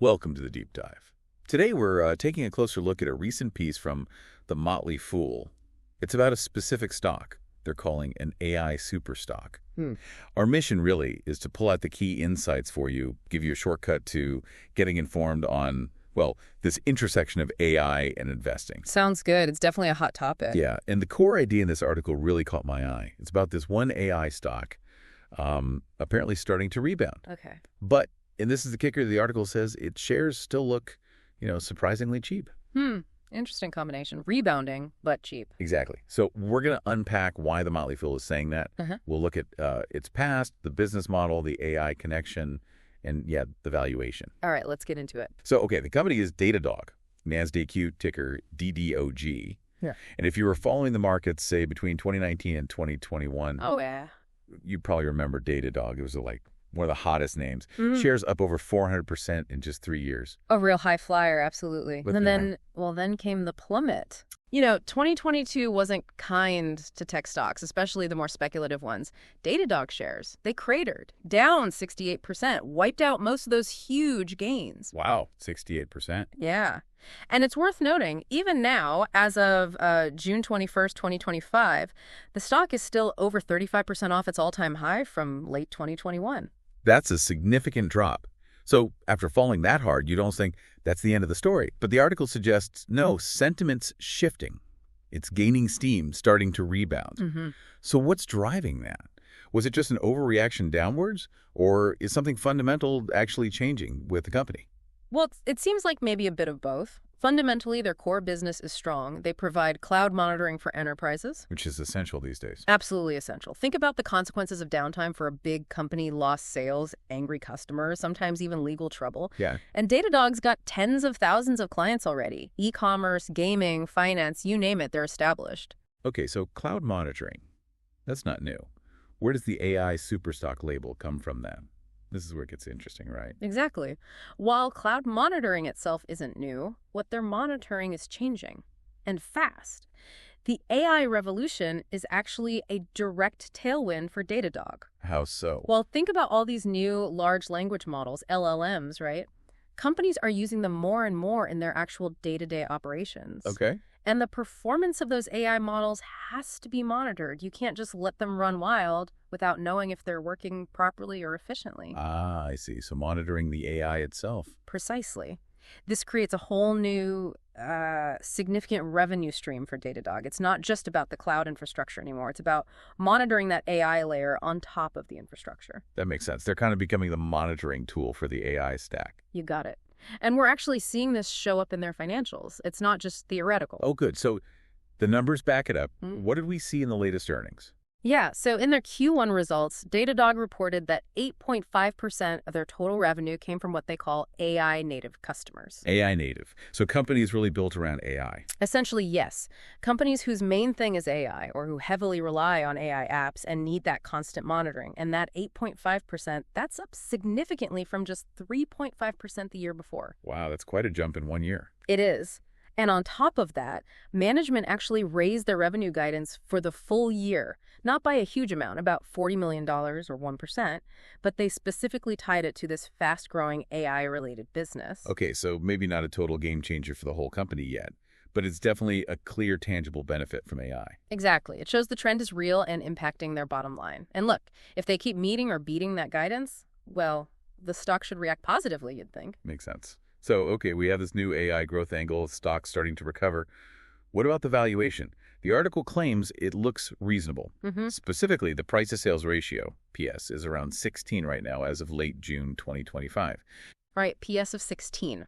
Welcome to the Deep Dive. Today we're taking a closer look at a recent piece from The Motley Fool. It's about a specific stock they're calling an AI superstock. Our mission really is to pull out the key insights for you, give you a shortcut to getting informed on, well, this intersection of AI and investing. Sounds good. It's definitely a hot topic. Yeah, and the core idea in this article really caught my eye. It's about this one AI stock apparently starting to rebound. Okay. But, and this is the kicker, the article says its shares still look, surprisingly cheap. Interesting combination. Rebounding, but cheap. Exactly. So we're going to unpack why the Motley Fool is saying that. We'll look at its past, the business model, the AI connection, and, the valuation. All right, let's get into it. So, okay, the company is Datadog, NASDAQ ticker DDOG. Yeah. And if you were following the markets, say, between 2019 and 2021, Oh, yeah. you probably remember Datadog. It was like one of the hottest names. Shares up over 400% in just 3 years. A real high flyer, absolutely. But And then came the plummet. 2022 wasn't kind to tech stocks, especially the more speculative ones. Datadog shares, they cratered, down 68%, wiped out most of those huge gains. Wow, 68%. Yeah. And it's worth noting, even now, as of June 21st, 2025, the stock is still over 35% off its all-time high from late 2021. That's a significant drop. So after falling that hard, you don't think that's the end of the story. But the article suggests, no, sentiment's shifting. It's gaining steam, starting to rebound. So what's driving that? Was it just an overreaction downwards, or is something fundamental actually changing with the company? Well, it seems like maybe a bit of both. Fundamentally, their core business is strong. They provide cloud monitoring for enterprises. Which is essential these days. Absolutely essential. Think about the consequences of downtime for a big company, lost sales, angry customers, sometimes even legal trouble. Yeah. And Datadog's got tens of thousands of clients already. E-commerce, gaming, finance, you name it, they're established. Okay, so cloud monitoring, that's not new. Where does the AI superstock label come from then? This is where it gets interesting, right? Exactly. While cloud monitoring itself isn't new, what they're monitoring is changing, and fast. The AI revolution is actually a direct tailwind for Datadog. How so? Well, think about all these new large language models, LLMs, right? Companies are using them more and more in their actual day-to-day operations. Okay. And the performance of those AI models has to be monitored. You can't just let them run wild without knowing if they're working properly or efficiently. Ah, I see. So monitoring the AI itself. Precisely. This creates a whole new significant revenue stream for Datadog. It's not just about the cloud infrastructure anymore. It's about monitoring that AI layer on top of the infrastructure. That makes sense. They're kind of becoming the monitoring tool for the AI stack. You got it. And we're actually seeing this show up in their financials. It's not just theoretical. Oh, good. So the numbers back it up. What did we see in the latest earnings? Yeah, so in their Q1 results, Datadog reported that 8.5% of their total revenue came from what they call AI native customers. AI native. So companies really built around AI. Essentially, yes. Companies whose main thing is AI or who heavily rely on AI apps and need that constant monitoring. And that 8.5%, that's up significantly from just 3.5% the year before. Wow, that's quite a jump in 1 year. It is. And on top of that, management actually raised their revenue guidance for the full year, not by a huge amount, about $40 million or 1%, but they specifically tied it to this fast-growing AI-related business. Okay, so maybe not a total game changer for the whole company yet, but it's definitely a clear, tangible benefit from AI. Exactly. It shows the trend is real and impacting their bottom line. And look, if they keep meeting or beating that guidance, well, the stock should react positively, you'd think. Makes sense. So, okay, we have this new AI growth angle, stock starting to recover. What about the valuation? The article claims it looks reasonable. Specifically, the price-to-sales ratio, PS, is around 16 right now as of late June 2025. Right, PS of 16.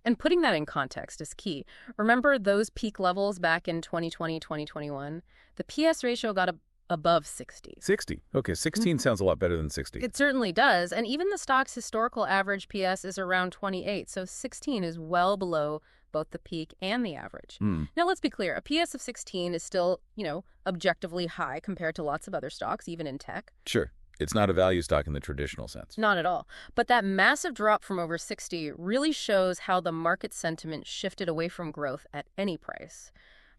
And putting that in context is key. Remember those peak levels back in 2020, 2021? The PS ratio got above 60. 60. Okay, 16 sounds a lot better than 60. It certainly does. And even the stock's historical average PS is around 28. So 16 is well below both the peak and the average. Now, let's be clear. A PS of 16 is still, objectively high compared to lots of other stocks, even in tech. Sure. It's not a value stock in the traditional sense. Not at all. But that massive drop from over 60 really shows how the market sentiment shifted away from growth at any price.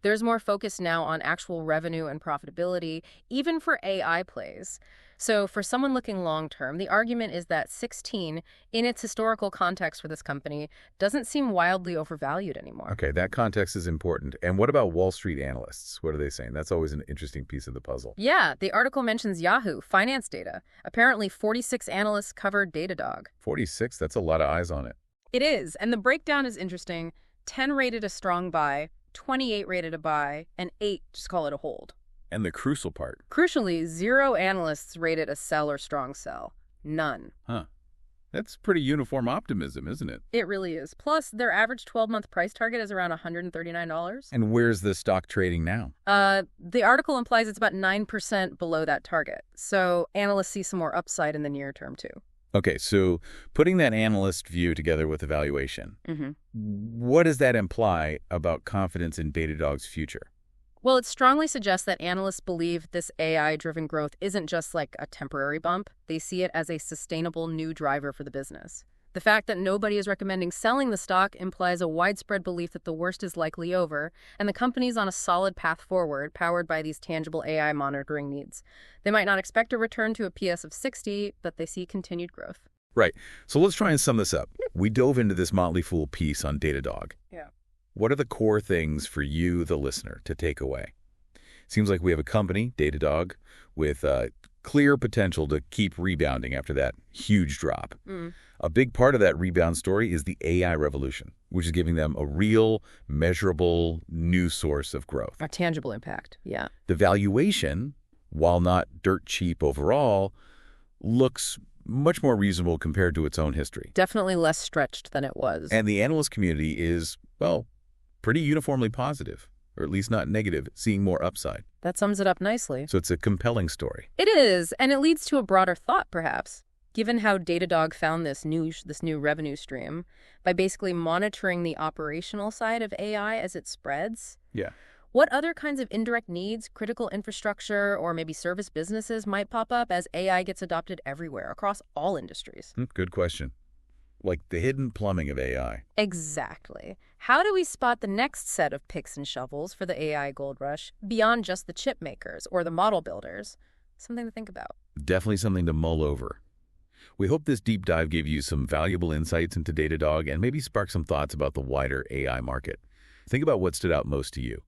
There's more focus now on actual revenue and profitability, even for AI plays. So for someone looking long-term, the argument is that 16, in its historical context for this company, doesn't seem wildly overvalued anymore. Okay, that context is important. And what about Wall Street analysts? What are they saying? That's always an interesting piece of the puzzle. Yeah, the article mentions Yahoo finance data. Apparently 46 analysts covered Datadog. 46? That's a lot of eyes on it. It is, and the breakdown is interesting. 10 rated a strong buy, 28 rated a buy, and 8 just call it a hold. And the crucial part. Crucially, 0 analysts rated a sell or strong sell. None. Huh. That's pretty uniform optimism, isn't it? It really is. Plus, their average 12-month price target is around $139. And where's the stock trading now? The article implies it's about 9% below that target. So analysts see some more upside in the near term, too. Okay, so putting that analyst view together with evaluation, what does that imply about confidence in Datadog's future? Well, it strongly suggests that analysts believe this AI-driven growth isn't just like a temporary bump. They see it as a sustainable new driver for the business. The fact that nobody is recommending selling the stock implies a widespread belief that the worst is likely over, and the company's on a solid path forward, powered by these tangible AI monitoring needs. They might not expect a return to a PS of 60, but they see continued growth. Right. So let's try and sum this up. We dove into this motley fool piece on Datadog. Yeah. What are the core things for you, the listener, to take away? Seems like we have a company, Datadog, with clear potential to keep rebounding after that huge drop. A big part of that rebound story is the AI revolution, which is giving them a real, measurable, new source of growth. A tangible impact, yeah. The valuation, while not dirt cheap overall, looks much more reasonable compared to its own history. Definitely less stretched than it was. And the analyst community is, well, pretty uniformly positive, or at least not negative, seeing more upside. That sums it up nicely. So it's a compelling story. It is, and it leads to a broader thought, perhaps. Given how Datadog found this new revenue stream by basically monitoring the operational side of AI as it spreads. Yeah. What other kinds of indirect needs, critical infrastructure, or maybe service businesses might pop up as AI gets adopted everywhere across all industries? Good question. Like the hidden plumbing of AI. Exactly. How do we spot the next set of picks and shovels for the AI gold rush beyond just the chip makers or the model builders? Something to think about. Definitely something to mull over. We hope this deep dive gave you some valuable insights into Datadog and maybe spark some thoughts about the wider AI market. Think about what stood out most to you.